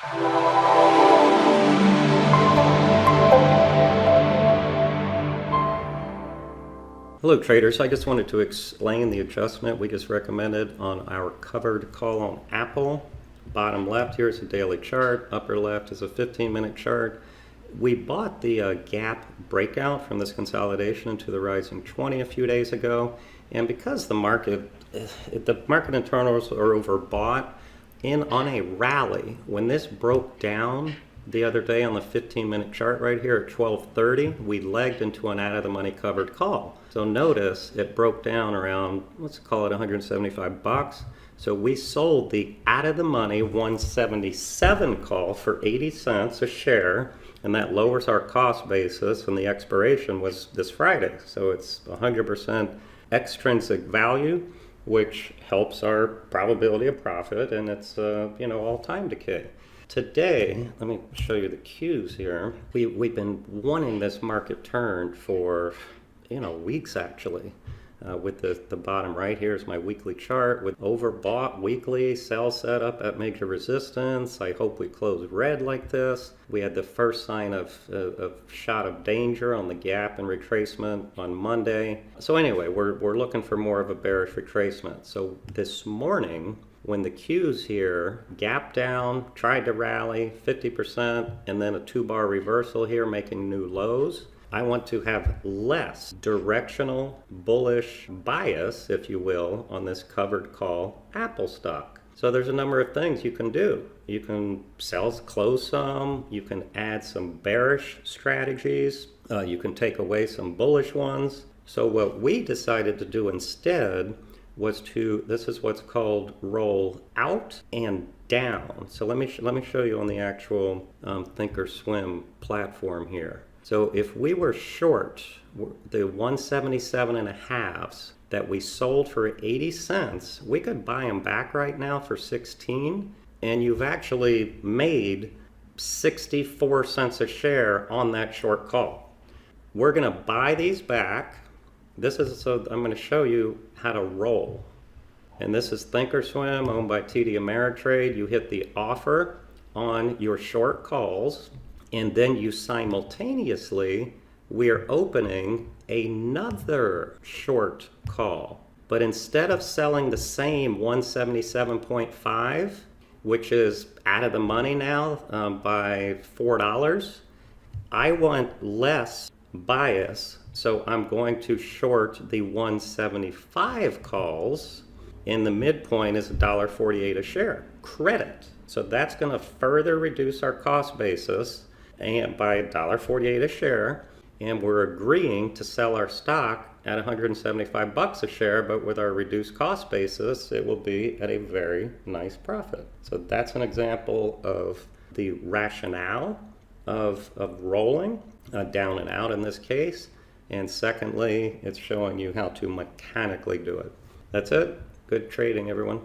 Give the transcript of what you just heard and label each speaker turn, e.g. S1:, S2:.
S1: Hello traders, I just wanted to explain the adjustment we just recommended on our covered call on Apple. Bottom left here is a daily chart, upper left is a 15-minute chart. We bought the gap breakout from this consolidation into the rising 20 a few days ago, and because the market internals are overbought, on a rally, when this broke down the other day on the 15-minute chart right here at 12:30, we legged into an out-of-the-money covered call. So notice it broke down around, let's call it 175 bucks. So we sold the out-of-the-money 177 call for 80 cents a share, and that lowers our cost basis, and the expiration was this Friday. So it's 100% extrinsic value, which helps our probability of profit, and it's all time decay. Today, let me show you the cues here. We've been wanting this market turn for weeks actually. With the bottom right here is my weekly chart with overbought weekly sell setup at major resistance. I hope we close red like this. We had the first sign of shot of danger on the gap and retracement on Monday. So anyway, we're looking for more of a bearish retracement. So this morning, when the cues here gap down, tried to rally 50%, and then a 2-bar reversal here making new lows, I want to have less directional bullish bias, if you will, on this covered call Apple stock. So there's a number of things you can do. You can close some, you can add some bearish strategies, you can take away some bullish ones. So what we decided to do instead was this is what's called roll out and down. So let me show you on the actual ThinkorSwim platform here. So if we were short the 177 and a halves that we sold for 80 cents, we could buy them back right now for 16, and you've actually made 64 cents a share on that short call. We're going to buy these back. So I'm going to show you how to roll. And this is ThinkorSwim, owned by TD Ameritrade. You hit the offer on your short calls, and then you simultaneously, we're opening another short call. But instead of selling the same 177.5, which is out of the money now by $4, I want less bias. So I'm going to short the 175 calls, and the midpoint is $1.48 a share credit. So that's going to further reduce our cost basis and by $1.48 a share, and we're agreeing to sell our stock at 175 bucks a share, but with our reduced cost basis, it will be at a very nice profit. So that's an example of the rationale of rolling down and out in this case. And secondly, it's showing you how to mechanically do it. That's it. Good trading, everyone.